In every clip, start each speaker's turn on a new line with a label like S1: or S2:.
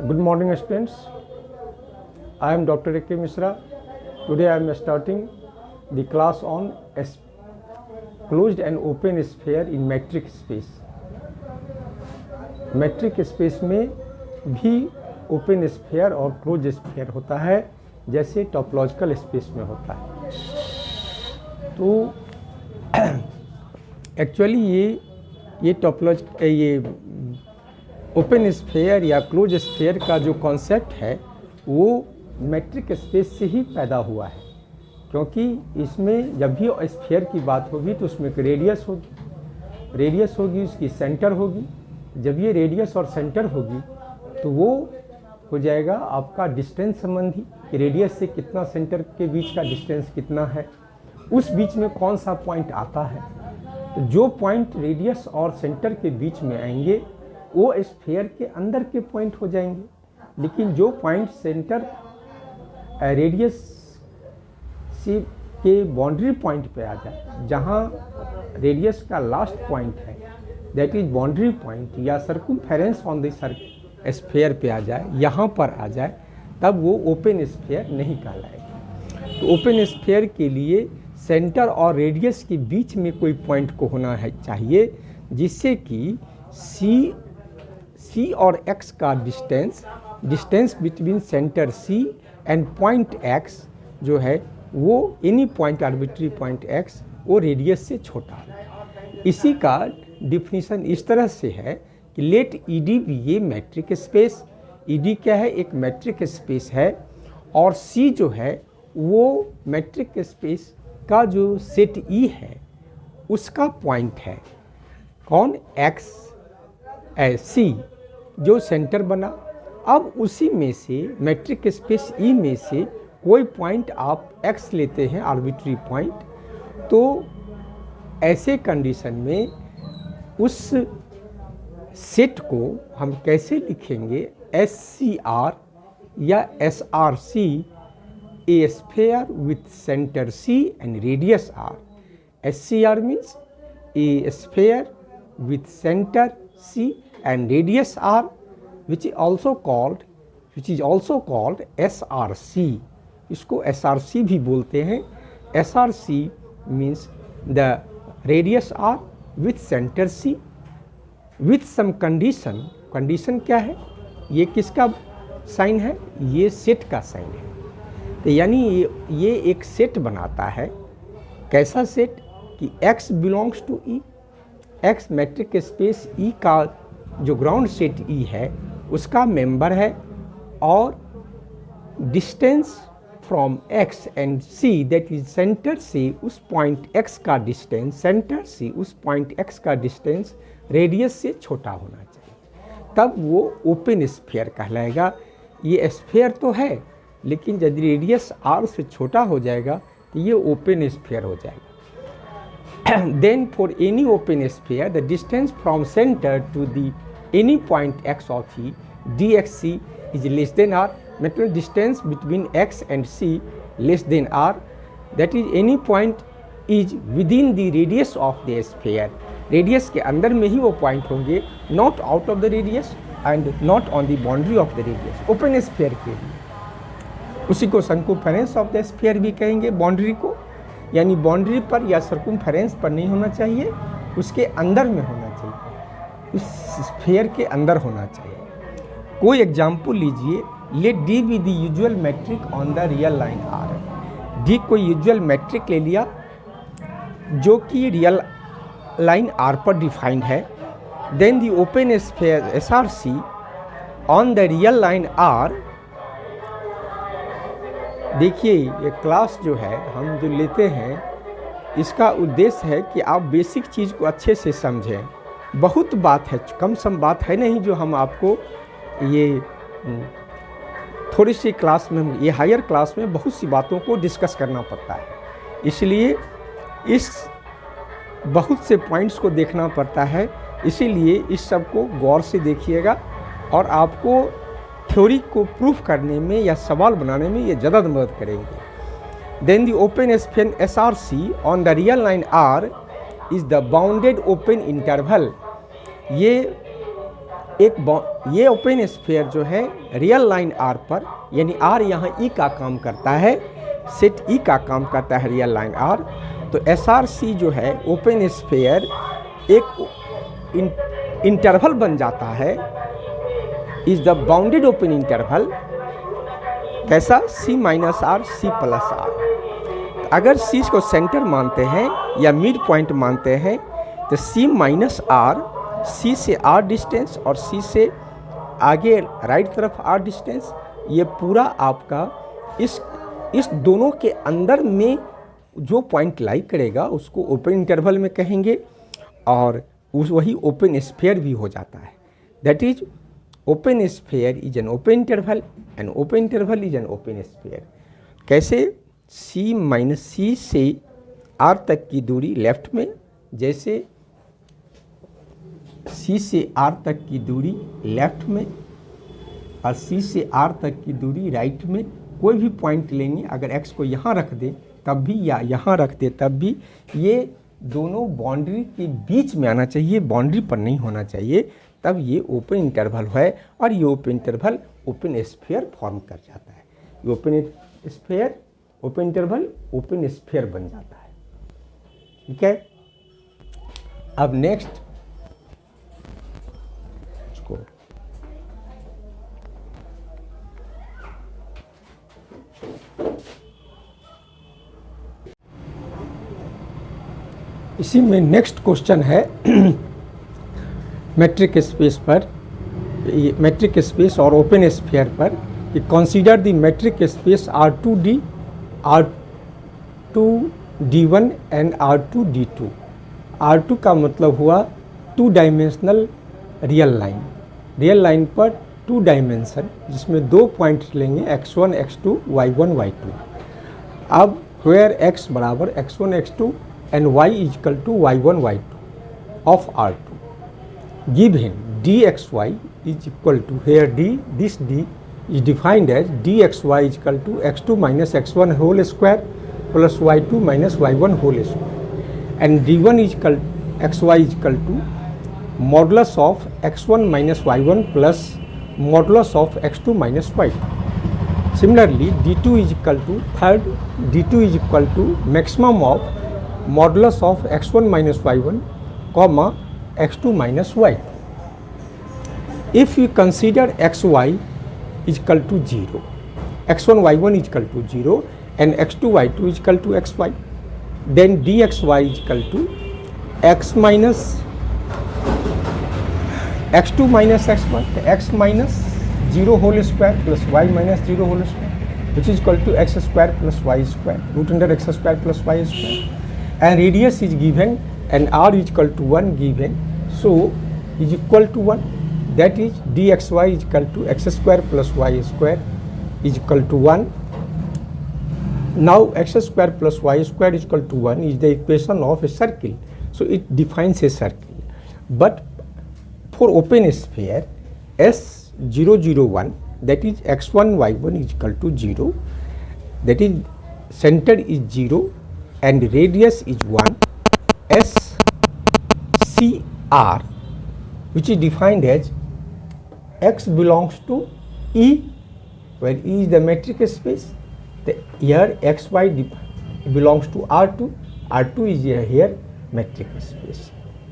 S1: Good morning, students. I am Dr. A.K. Mishra. Today I am starting the class on closed and open sphere in metric space. metric space में भी open sphere और closed sphere होता है, जैसे topological space में होता है। तो एक्चुअली ये ओपन स्फेयर या क्लोज स्फेयर का जो कॉन्सेप्ट है वो मेट्रिक स्पेस से ही पैदा हुआ है, क्योंकि इसमें जब भी स्फेयर की बात होगी तो उसमें एक रेडियस होगी, उसकी सेंटर होगी। जब ये रेडियस और सेंटर होगी तो वो हो जाएगा आपका डिस्टेंस संबंधी, कि रेडियस से कितना सेंटर के बीच का डिस्टेंस कितना है, उस बीच में कौन सा पॉइंट आता है। तो जो पॉइंट रेडियस और सेंटर के बीच में आएंगे वो स्फेयर के अंदर के पॉइंट हो जाएंगे, लेकिन जो पॉइंट सेंटर रेडियस से के बाउंड्री पॉइंट पे आ जाए, जहाँ रेडियस का लास्ट पॉइंट है, दैट इज बाउंड्री पॉइंट या सर्कमफेरेंस ऑन द स्फेयर पे आ जाए, यहाँ पर आ जाए, तब वो ओपन स्फेयर नहीं कहलाएगा। तो ओपन स्फेयर के लिए सेंटर और रेडियस के बीच में कोई पॉइंट को होना है चाहिए, जिससे कि सी और x का distance between centre C and point x जो है वो any point arbitrary point x वो रेडियस से छोटा है। इसी का डिफिनीशन इस तरह से है कि लेट ED भी ये मैट्रिक स्पेस, ED क्या है, एक मैट्रिक स्पेस है, और C जो है वो मैट्रिक स्पेस का जो सेट E है उसका पॉइंट है। कौन? x C जो सेंटर बना। अब उसी में से मैट्रिक स्पेस E में से कोई पॉइंट आप x लेते हैं, आर्बिट्री पॉइंट, तो ऐसे कंडीशन में उस सेट को हम कैसे लिखेंगे? SCR या SRC, a sphere with center C and radius R. SCR means a sphere with center C and radius R, which is also called SRC. इसको SRC भी बोलते हैं। SRC means the radius R with center C with some condition. Condition क्या है? ये किसका sign है? ये सेट का साइन है। तो यानी ये एक सेट बनाता है। कैसा सेट? कि x belongs to E, x metric space E का जो ग्राउंड सेट E है उसका मेंबर है, और distance from x and C, that is centre से उस पॉइंट x का डिस्टेंस, सेंटर से उस पॉइंट x का डिस्टेंस रेडियस से छोटा होना चाहिए, तब वो ओपन स्फेयर कहलाएगा। ये स्फेयर तो है, लेकिन यदि रेडियस r से छोटा हो जाएगा तो ये ओपन स्फेयर हो जाएगा। Then for any open sphere, the distance from center to the any point x of E, dxc is less than r. मतलब distance between x and c less than r. That is any point is within the radius of the sphere. Radius के अंदर में ही वो point होंगे, not out of the radius and not on the boundary of the radius. Open sphere के लिए उसी को circumference of the sphere भी कहेंगे, बाउंड्री को, यानी बाउंड्री पर या सर्कमफेरेंस पर नहीं होना चाहिए, उसके अंदर में होना चाहिए, उस स्फीयर के अंदर होना चाहिए। कोई एग्जाम्पल लीजिए, let D be the usual metric on the real line R। D कोई यूजुअल मैट्रिक ले लिया जो कि रियल लाइन R पर डिफाइंड है। Then the open sphere SRC on the real line R। देखिए, ये क्लास जो है हम जो लेते हैं, इसका उद्देश्य है कि आप बेसिक चीज़ को अच्छे से समझें। बहुत बात है, कम सम बात है नहीं जो हम आपको ये थोड़ी सी क्लास में, ये हायर क्लास में बहुत सी बातों को डिस्कस करना पड़ता है, इसलिए इस बहुत से पॉइंट्स को देखना पड़ता है। इसीलिए इस सब को गौर से देखिएगा और आपको थ्योरी को प्रूफ करने में या सवाल बनाने में ये ज़्यादा मदद करेंगे। Then the open sphere SRC on the real line R is the bounded open interval. ये ये ओपन स्फीयर जो है रियल लाइन आर पर, यानी आर यहाँ ई का काम करता है, सेट ई का काम करता है रियल लाइन आर, तो SRC जो है ओपन स्फीयर एक इंटरवल बन जाता है, is the bounded open interval. कैसा? C minus R, C plus R. अगर C को सेंटर मानते हैं या मिड पॉइंट मानते हैं तो C माइनस आर, C से R डिस्टेंस और C से आगे राइट तरफ R डिस्टेंस, ये पूरा आपका इस दोनों के अंदर में जो पॉइंट लाई करेगा उसको ओपन इंटरवल में कहेंगे, और वही ओपन स्फीयर भी हो जाता है। That is open sphere is an open interval and open interval is an open sphere. कैसे? C से R तक की दूरी लेफ्ट में, जैसे C से R तक की दूरी लेफ्ट में और C से R तक की दूरी राइट में। कोई भी पॉइंट लेंगे, अगर x को यहाँ रख दें तब भी या यहाँ रख दें तब भी, ये दोनों बाउंड्री के बीच में आना चाहिए, बाउंड्री पर नहीं होना चाहिए, तब ये ओपन इंटरवल है और ये open interval open sphere form कर जाता है। ये open sphere, open interval open sphere बन जाता है। ठीक है, अब नेक्स्ट इसको इसी में नेक्स्ट क्वेश्चन है मेट्रिक स्पेस पर, मेट्रिक स्पेस और ओपन स्फीयर पर, कि consider the metric space R2D, R2D1 and R2D2। R2 का मतलब हुआ 2 dimensional real line, real line पर 2 डायमेंशन जिसमें 2 पॉइंट्स लेंगे x1 x2 y1 y2। अब वेयर x बराबर x1 x2 and y is equal to y1 y2 of R2, given dxy is equal to, here this d is defined as dxy is equal to x2 minus x1 whole square plus y2 minus y1 whole square, and d1 is equal xy is equal to modulus of x1 minus y1 plus modulus of x2 minus y2. Similarly, d2 is equal to, third d2 is equal to maximum of modulus of x1 minus y1 comma x2 minus y2. If we consider xy is equal to 0, x1 y1 is equal to 0 and x2 y2 is equal to xy, then dxy is equal to x minus x2 minus x1, x minus 0 whole square plus y minus 0 whole square, which is equal to x square plus y square, root under x square plus y square, and radius is given and r is equal to 1 given, so is equal to 1, that is dxy is equal to x square plus y square is equal to 1. Now x square plus y square is equal to 1 is the equation of a circle, so it defines a circle. But for open sphere S001, that is x1 y1 is equal to 0, that is center is 0 and radius is 1, SCR, which is defined as x belongs to E, where E is the metric space. Here xy belongs to R2, R2 is here metric space.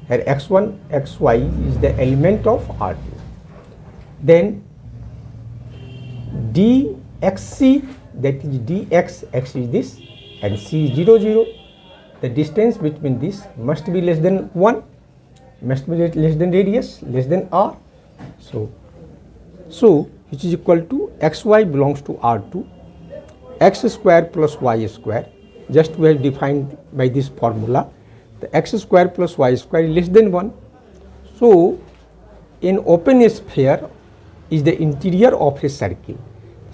S1: Here x1 xy is the element of R2. Then dxc, that is dx, x is this and c is 0 0. The distance between this must be less than 1, must be less than radius, less than r. So which is equal to xy belongs to R2, x square plus y square, just we have defined by this formula, the x square plus y square is less than 1. So in open sphere is the interior of a circle.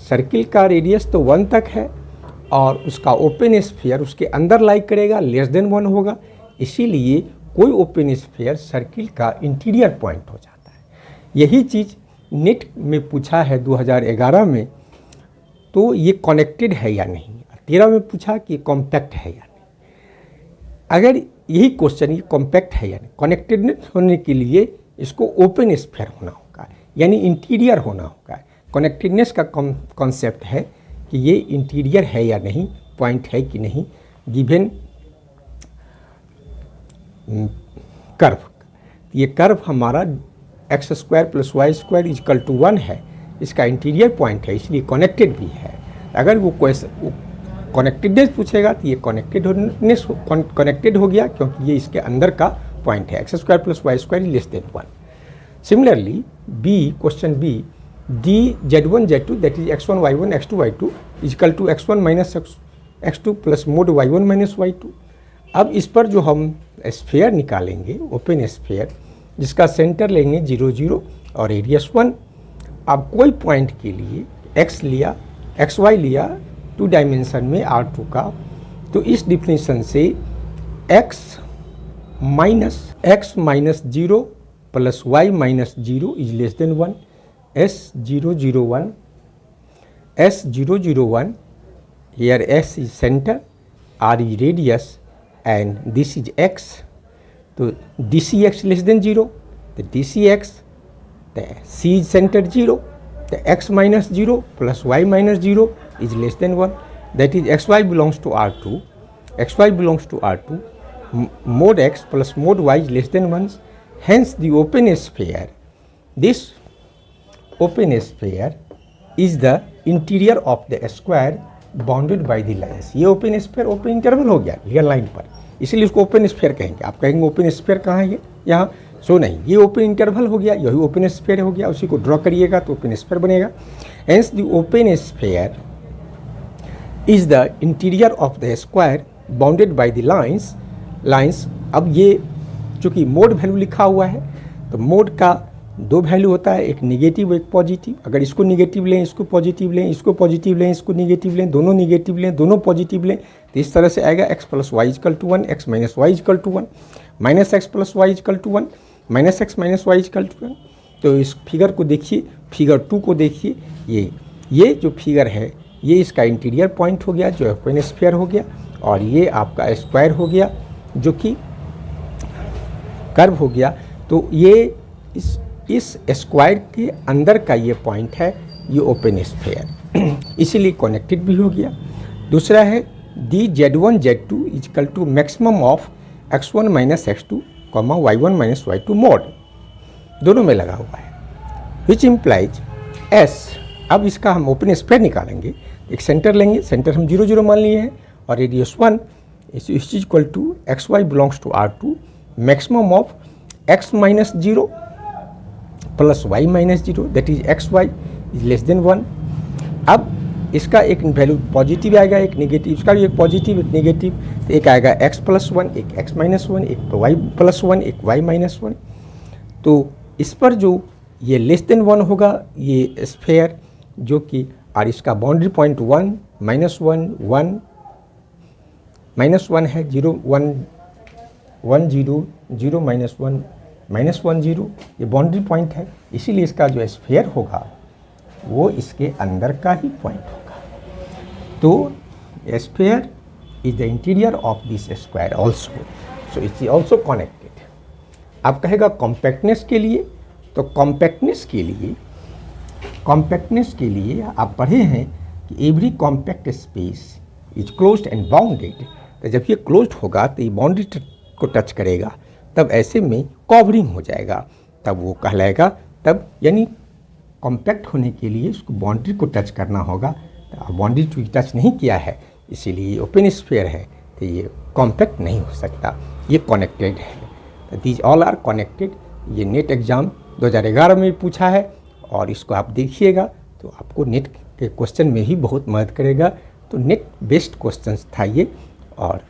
S1: Circle का radius तो 1 तक है और उसका open sphere उसके अंदर लाई करेगा, less than 1 होगा, इसीलिए कोई ओपन स्फीयर सर्किल का इंटीरियर पॉइंट हो जाता है। यही चीज़ नेट में पूछा है 2011 में, तो ये कनेक्टेड है या नहीं, 13 में पूछा कि कॉम्पैक्ट है या नहीं। अगर यही क्वेश्चन ये कॉम्पैक्ट है या नहीं, कनेक्टेड होने के लिए इसको ओपन स्फीयर होना होगा, यानी इंटीरियर होना होगा। कनेक्टेडनेस का कॉन्सेप्ट है कि ये इंटीरियर है या नहीं, पॉइंट है कि नहीं, गिवन कर्व। ये कर्व हमारा x² + y² = 1 है, इसका इंटीरियर पॉइंट है, इसलिए कनेक्टेड भी है। अगर वो कनेक्टेडनेस पूछेगा तो ये कनेक्टेड हो गया, क्योंकि ये इसके अंदर का पॉइंट है। x² + y² > 1। Similarly question B, dz1 z2 that is x1 y1 x2 y2 = x1 - x2 + mod y1 - y2। अब इस पर जो हम स्फीयर निकालेंगे, ओपन स्फीयर, जिसका सेंटर लेंगे 0 0 और रेडियस 1। अब कोई पॉइंट के लिए xy लिया 2 डायमेंशन में R2 का, तो इस डिफिनीशन से x - 0 + y - 0 > 1। S0 0 1 here S is center, R is radius and this is x, तो dcx < 0, the dcx, the c is center 0, the x - 0 + y - 0 is < 1, that is xy belongs to R2, mod x + mod y is < 1, hence the open sphere, this open sphere is the interior of the square bounded by the lines। ये open sphere open interval हो गया real line पर, इसीलिए इसको open sphere कहेंगे। आप कहेंगे open sphere कहाँ है, ये यहाँ, सो नहीं, ये ओपन इंटरवल हो गया, यही ओपन स्फीयर हो गया, उसी को ड्रॉ करिएगा तो ओपन स्फीयर बनेगा। Hence the open sphere is the interior of the square bounded by the lines. अब ये चूँकि मोड वैल्यू लिखा हुआ है, तो मोड का 2 वैल्यू होता है, एक निगेटिव एक पॉजिटिव। अगर इसको निगेटिव लें, इसको पॉजिटिव लें, इसको पॉजिटिव लें, इसको निगेटिव लें, दोनों निगेटिव लें, दोनों पॉजिटिव लें, तो इस तरह से आएगा x + y = 1, x - y = 1, -x + y = 1, -x - y = 1। तो इस फिगर को देखिए, फिगर 2 को देखिए, ये जो फिगर है ये इसका इंटीरियर पॉइंट हो गया, जो ओपन स्फीयर हो गया, और ये आपका स्क्वायर हो गया जो कि कर्व हो गया। तो ये इस स्क्वायर के अंदर का ये पॉइंट है, ये ओपन स्फीयर, इसीलिए कनेक्टेड भी हो गया। दूसरा है dz1 z2 = maximum of x1 - x2, y1 - y2 mod, दोनों में लगा हुआ है, विच इम्प्लाइज s। अब इसका हम ओपन स्फीयर निकालेंगे, एक सेंटर लेंगे, सेंटर हम 0 0 मान लिए हैं, और radius 1 is = xy belongs to R2, maximum of x - 0 + y - 0 that is xy is < 1। अब इसका एक वैल्यू पॉजिटिव आएगा, एक नेगेटिव, इसका भी एक पॉजिटिव एक नेगेटिव, तो एक आएगा x + 1, एक x - 1, एक y + 1, एक y - 1। तो इस पर जो ये < 1 होगा ये स्फीयर, जो कि, और इसका बाउंड्री पॉइंट 1 - 1 -1 है, 0 1 1 0 0 -1 -1 0, ये बाउंड्री पॉइंट है, इसीलिए इसका जो स्फीयर होगा वो इसके अंदर का ही पॉइंट होगा। तो sphere is the interior of this square also, so it's also connected. आप कहेगा कॉम्पैक्टनेस के लिए, तो कॉम्पैक्टनेस के लिए आप पढ़े हैं कि every compact space is closed end bounded. तो जब ये क्लोज्ड होगा तो ये बाउंड्री को टच करेगा, तब ऐसे में कवरिंग हो जाएगा, तब वो कहलाएगा, तब यानी कॉम्पैक्ट होने के लिए उसको बाउंड्री को टच करना होगा, तो बाउंड्री को टच नहीं किया है, इसीलिए ओपन स्फीयर है, तो ये कॉम्पैक्ट नहीं हो सकता, ये कनेक्टेड है। These all are connected. ये नेट एग्ज़ाम 2011 में पूछा है, और इसको आप देखिएगा तो आपको नेट के क्वेश्चन में ही बहुत मदद करेगा। तो नेट बेस्ड क्वेश्चंस था ये, और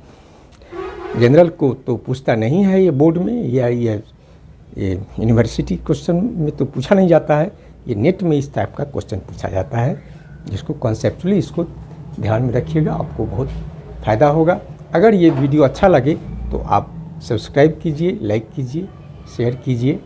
S1: जनरल को तो पूछता नहीं है ये बोर्ड में, या ये यूनिवर्सिटी क्वेश्चन में तो पूछा नहीं जाता है, ये नेट में इस टाइप का क्वेश्चन पूछा जाता है, जिसको कॉन्सेप्चुअली इसको ध्यान में रखिएगा, आपको बहुत फ़ायदा होगा। अगर ये वीडियो अच्छा लगे तो आप सब्सक्राइब कीजिए, लाइक कीजिए, शेयर कीजिए।